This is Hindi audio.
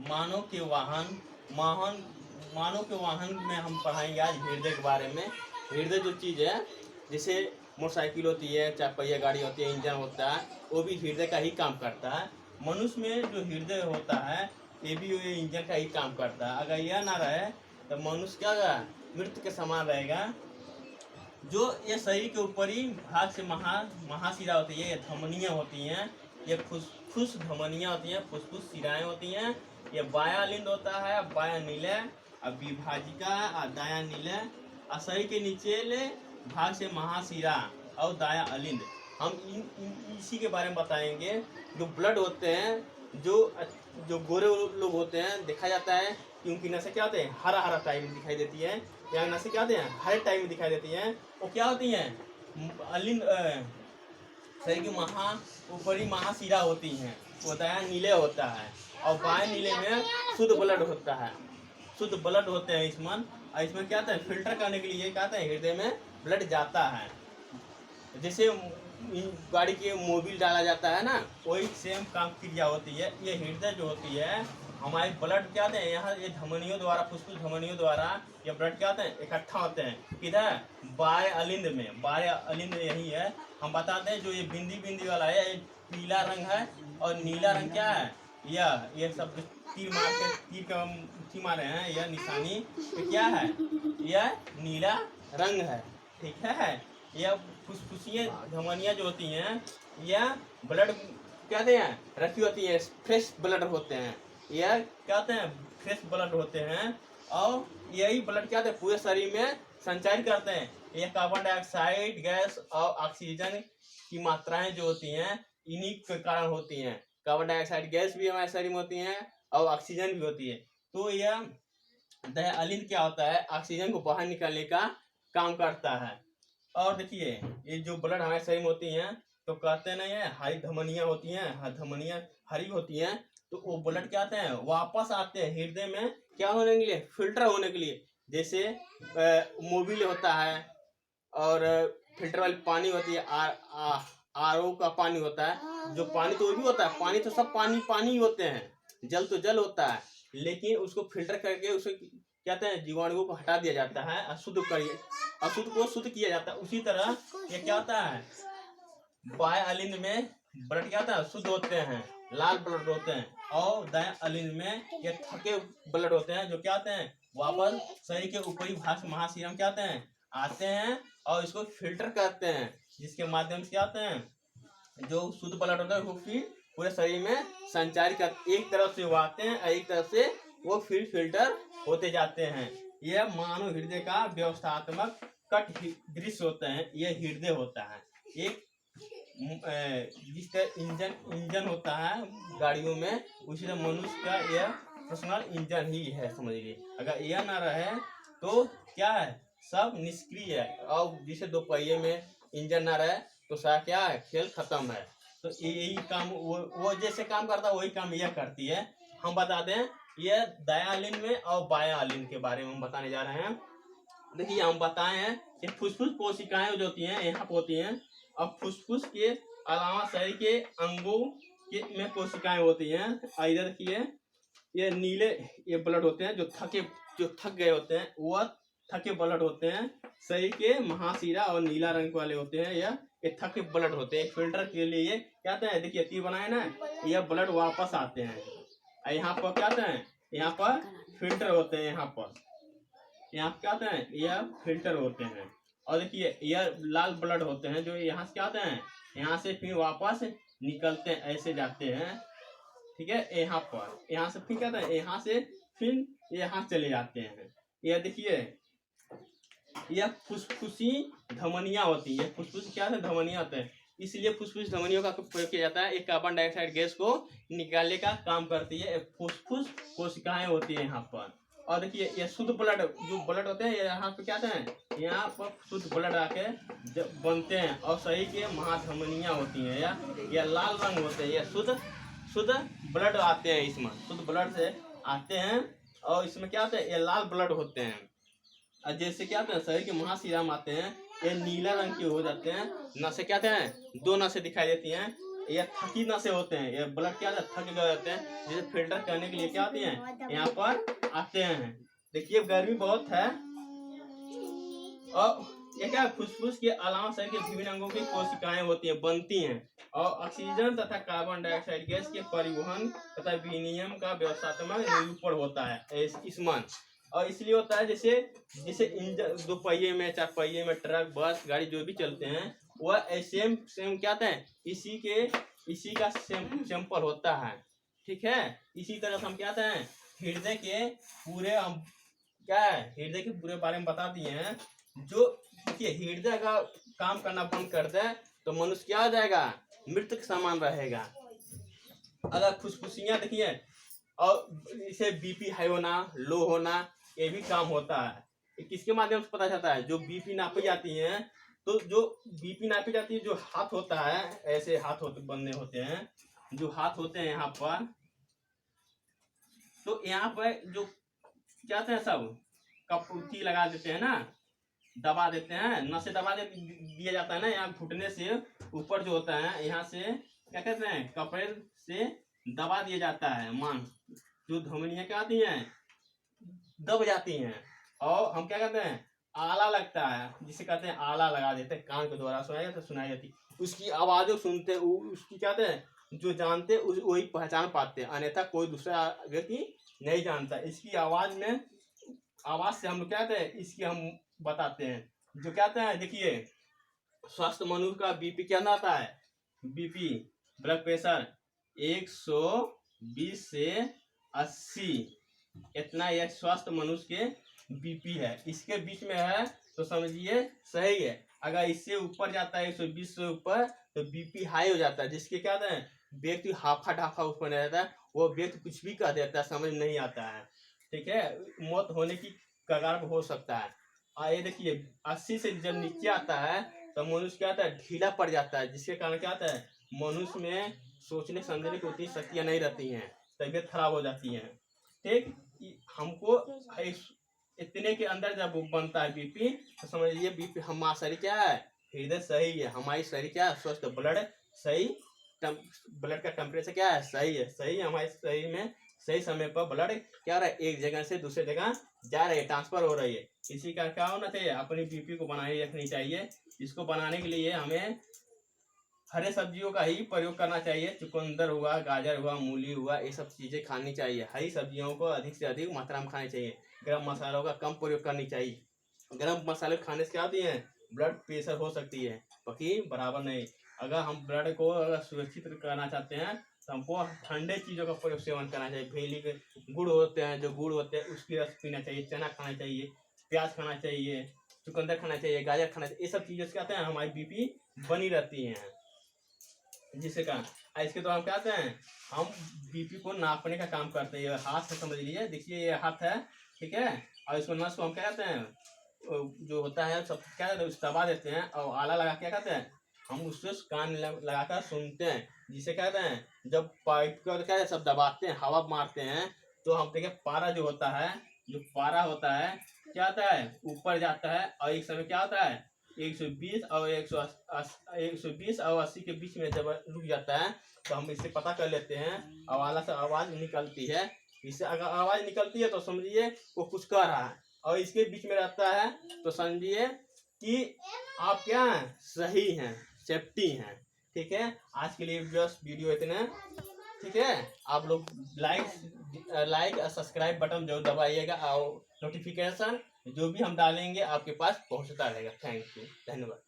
मानव के वाहन वाहन मानव के वाहन में हम पढ़ाएंगे आज हृदय के बारे में। हृदय जो चीज़ है, जैसे मोटरसाइकिल होती है, चार पहिया गाड़ी होती है, इंजन होता है, वो भी हृदय का ही काम करता है। मनुष्य में जो हृदय होता है ये भी ये इंजन का ही काम करता है। अगर यह ना रहे तो मनुष्य क्या होगा, मृत्यु के समान रहेगा। जो ये शरीर के ऊपरी भाग से महाशिरा होती है, ये धमनियाँ होती हैं, ये फुस धमनियाँ होती हैं, फुसफुस शिराएँ होती हैं। ये बायां लिंद होता है, बायां नीले और विभाजिका और दायां नीले। और शरीर के निचले भाग से महाशिरा और दायां अलिंद। हम इसी के बारे में बताएंगे। जो ब्लड होते हैं, जो गोरे लोग होते हैं, देखा जाता है कि उनकी नसें क्या होते हैं, हरा हरा टाइप में दिखाई देती है, या नसें क्या होती हैं, हरे टाइप में दिखाई देती हैं। वो क्या होती हैं, अलिंद शरीर की ऊपरी महाशिरा होती हैं, वो दायां नीले होता है। और बाएं नीले में शुद्ध ब्लड होता है, शुद्ध ब्लड होते हैं इसमें। और इसमें क्या होता है, फिल्टर करने के लिए क्या होता है, हृदय में ब्लड जाता है। जैसे गाड़ी के मोबिल डाला जाता है ना, वही सेम काम क्रिया होती है। ये हृदय जो होती है, हमारे ब्लड क्या होते हैं, यहाँ ये धमनियों द्वारा, फुसफुस धमनियों द्वारा ये ब्लड क्या होते हैं, इकट्ठा होते हैं। किधर, बाएं अलिंद में। बाएं अलिंद यही है। हम बताते हैं जो ये बिंदी बिंदी वाला है, ये पीला रंग है, और नीला रंग क्या है, ये सब तीर का मारे हैं, यह निशानी ये क्या है, यह नीला रंग है। ठीक है। यह फुसफुसियाँ धमनियाँ जो होती हैं, यह ब्लड कहते हैं रखी होती है, फ्रेश ब्लड होते हैं। यह कहते हैं फ्रेश ब्लड होते हैं। और यही ब्लड क्या होते हैं, पूरे शरीर में संचारित करते हैं। यह कार्बन डाइऑक्साइड गैस और ऑक्सीजन की मात्राएं जो होती हैं, इन्हीं के कारण होती हैं। कार्बन डाइऑक्साइड गैस भी हमारे शरीर में होती है और ऑक्सीजन भी होती है। तो यह दायां अलिंद क्या होता है, ऑक्सीजन को बाहर निकालने का काम करता है। और देखिए, ये जो ब्लड हमारे शरीर में होती हैं, तो कहते नहीं है हरी धमनियाँ होती हैं, धमनियाँ हरी होती हैं, तो वो ब्लड क्या आते हैं, वापस आते हैं हृदय में, क्या होने के लिए, फिल्टर होने के लिए। जैसे मोबिल होता है, और फिल्टर वाली पानी होती है, RO का पानी होता है। जो पानी तो वो भी होता है, पानी तो सब पानी ही होते हैं, जल तो जल होता है, लेकिन उसको फिल्टर करके उसे कहते हैं जीवाणुओं को हटा दिया जाता है, अशुद्ध को शुद्ध किया जाता है। उसी तरह ये क्या होता है, बाएं अलिंद में ब्लड क्या होता है, शुद्ध होते हैं, लाल ब्लड होते हैं। और दाएं अलिंद में ये थके ब्लड होते हैं, जो क्या होते हैं, वापस शरीर के ऊपरी भाग से महाशिरा में क्या होते हैं, आते हैं, और इसको फिल्टर करते हैं, जिसके माध्यम से क्या होते हैं, जो शुद्ध ब्लड होता है वो फिर पूरे शरीर में संचारित कर, एक तरफ से वो आते हैं, एक तरफ से वो फिर फिल्टर होते जाते हैं। यह मानव हृदय का व्यवस्थात्मक कट दृश्य होते हैं, यह हृदय होता है। एक जिस तरह इंजन होता है गाड़ियों में, उसी तरह मनुष्य का यह पर्सनल इंजन ही है, समझिए। अगर यह ना रहे तो क्या है, सब निष्क्रिय है। और जिसे दो पहिए में इंजन ना रहे तो सारा क्या है, खेल खत्म है। तो यही काम वो जैसे काम करता है, वही काम यह करती है। हम बता दें, यह दायां अलिंद में और बायां अलिंद के बारे में हम बताने जा रहे हैं। देखिए, हम बताए हैं कि फुसफुस कोशिकाएं जो होती हैं यहाँ पर होती हैं। अब फुसफुस के अलावा शरीर के अंगों में कोशिकाएं होती हैं। इधर देखिए, ये नीले ये ब्लड होते हैं, जो थक गए होते हैं, वह थके ब्लड होते हैं। शरीर के महाशिरा और नीला रंग वाले होते हैं, ये थके ब्लड होते हैं। फिल्टर के लिए क्या होता है, देखिए तीर बनाए ना, यह ब्लड वापस आते हैं। यहाँ पर क्या होता है, यहाँ पर फिल्टर होते हैं, यहाँ क्या होते हैं, यह फिल्टर होते हैं। और देखिए, यह लाल ब्लड होते हैं, जो यहाँ से क्या होते हैं, यहाँ से फिर वापस निकलते हैं, ऐसे जाते हैं। ठीक है, यहाँ से फिर क्या होता है, यहाँ से फिर यहाँ चले जाते हैं। यह देखिए, यह फुसफुसी धमनियाँ होती है। फुसफुस क्या है, धमनियाँ होते हैं, इसलिए फुसफुस धमनियों का प्रयोग किया जाता है। एक कार्बन डाइऑक्साइड गैस को निकालने का काम करती है। फुसफुस कोशिकाएं होती है यहाँ पर। और देखिए, ये शुद्ध ब्लड जो ब्लड होते हैं, यहाँ पे क्या होते हैं, यहाँ पर शुद्ध ब्लड आके बनते हैं, और शरीर के महाधमनियाँ होती हैं, या लाल रंग होते हैं। यह शुद्ध ब्लड आते हैं, इसमें शुद्ध ब्लड से आते हैं। और इसमें क्या होता है, ये लाल ब्लड होते हैं। और जैसे क्या होता है, शरीर के महाशिरा में आते हैं, ये नीला रंग के हो जाते हैं। नसें क्या होते हैं, दो नसें दिखाई देती हैं, ये थकी नसें होते हैं, ये ब्लड क्या थक गए होते हैं, जिसे फिल्टर करने के लिए क्या आते हैं, यहाँ पर आते हैं। देखिए गर्मी बहुत है और ये क्या फुसफुस के अलावा शरीर के विभिन्न अंगों की कोशिकाएं होती हैं, बनती हैं और ऑक्सीजन तथा कार्बन डाइऑक्साइड गैस के परिवहन तथा विनिमय का व्यवस्थात्मक निरूपण होता है इस मन। और इसलिए होता है जैसे जैसे इंजन, दो पहिए में, चार पहिए में, ट्रक, बस, गाड़ी जो भी चलते हैं वह सेम सेम क्या होता है, इसी का सैंपल होता है। ठीक है, इसी तरह से हम क्या होता है, हृदय के पूरे हम क्या है, हृदय के पूरे बारे में बता दिए हैं। जो देखिए हृदय का काम करना बंद कर दे तो मनुष्य क्या हो जाएगा, मृत के समान रहेगा। अगर फुसफुसियां देखिए और इसे बीपी हाई होना, लो होना, ये भी काम होता है। किसके माध्यम से पता चलता है, जो बीपी नापी जाती है, तो जो बीपी नापी जाती है, जो हाथ होता है, ऐसे हाथ होते बनने होते हैं, जो हाथ होते हैं यहाँ पर, तो यहाँ पर जो क्या होता है, सब कपूर्थी लगा देते हैं ना, दबा देते हैं, नसें दबा दिया जाता है ना, यहाँ घुटने से ऊपर जो होता है, यहाँ से क्या कहते हैं, कपड़े से दबा दिया जाता है मांस, जो धमनियां क्या आती हैं, दब जाती हैं। और हम क्या कहते हैं, आला लगता है, जिसे कहते हैं आला लगा देते हैं, कान के द्वारा सुनाई जाती, उसकी आवाज़ें सुनते, उसकी क्या कहते हैं, जो जानते वही पहचान पाते हैं, अन्यथा कोई दूसरा व्यक्ति नहीं जानता। इसकी आवाज़ में, आवाज़ से हम लोग क्या कहते हैं, इसकी हम बताते हैं। जो कहते हैं देखिए, स्वस्थ मनुष्य का बीपी क्या आता है, बीपी ब्लड प्रेशर 120 से 80, इतना यह स्वस्थ मनुष्य के बीपी है। इसके बीच में है तो समझिए सही है। अगर इससे ऊपर जाता है 120 से ऊपर तो बीपी हाई हो जाता है, जिसके क्या होता है, व्यक्ति हाफा ढाफा ऊपर रहता है, वो व्यक्ति कुछ भी कह देता है, समझ नहीं आता है। ठीक है, मौत होने की कगार पर हो सकता है। ये देखिए 80 से जब नीचे आता है तो मनुष्य क्या आता है, ढीला पड़ जाता है, जिसके कारण क्या आता है, मनुष्य में सोचने समझने की उतनी शक्तियाँ नहीं रहती हैं, तबीयत खराब हो जाती है। ठीक, हमको इतने के अंदर जब बनता है बीपी तो समझ लीजिए बीपी, हमारा शरीर क्या है, हृदय सही है, हमारी शरीर क्या है, स्वस्थ, ब्लड सही, ब्लड का टेम्परेचर क्या है, सही है, सही हमारे शरीर में सही समय पर ब्लड क्या रहा है, एक जगह से दूसरे जगह जा रही है, ट्रांसफर हो रही है। इसी का क्या होना चाहिए, अपनी बीपी को बनाए रखनी चाहिए। इसको बनाने के लिए हमें हरे सब्जियों का ही प्रयोग करना चाहिए, चुकंदर हुआ, गाजर हुआ, मूली हुआ, ये सब चीज़ें खानी चाहिए। हरी सब्जियों को अधिक से अधिक मात्रा में खानी चाहिए। गरम मसालों का कम प्रयोग करनी चाहिए। गरम मसाले खाने से क्या होती है, ब्लड प्रेशर हो सकती है, बाकी बराबर नहीं। अगर हम ब्लड को अगर सुरक्षित करना चाहते हैं तो हमको ठंडे चीज़ों का प्रयोग सेवन करना चाहिए। भेली के गुड़ होते हैं, जो गुड़ होते हैं उसकी रस पीना चाहिए, चना खाना चाहिए, प्याज खाना चाहिए, चुकंदर खाना चाहिए, गाजर खाना चाहिए। ये सब चीज़ें से क्या होते हैं, हमारी बीपी बनी रहती हैं, जिससे कारण इसके द्वारा हम क्या कहते हैं, हम बीपी को नापने का काम करते हैं। हाथ से समझ लीजिए, देखिए ये हाथ है, ठीक है, और इसको नस को हम क्या कहते हैं, जो होता है सब क्या कहते हैं, उस दबा देते हैं और आला लगा क्या कहते हैं, हम उससे कान लगाकर सुनते हैं, जिसे कहते हैं जब पाइप का क्या है सब दबाते हैं, हवा मारते हैं, तो हम देखिए पारा जो होता है, जो पारा होता है क्या होता है, ऊपर जाता है और एक समय क्या होता है 120 और 120 और 80 के बीच में जब रुक जाता है तो हम इससे पता कर लेते हैं, आवाज़ से आवाज़ निकलती है। इससे अगर आवाज़ निकलती है तो समझिए वो कुछ कर रहा है, और इसके बीच में रहता है तो समझिए कि आप क्या हैं, सही हैं, सेफ्टी हैं। ठीक है, आज के लिए बस वीडियो इतना। ठीक है, आप लोग लाइक और सब्सक्राइब बटन जरूर दबाइएगा और नोटिफिकेशन जो भी हम डालेंगे आपके पास पहुंचता रहेगा। थैंक यू, धन्यवाद।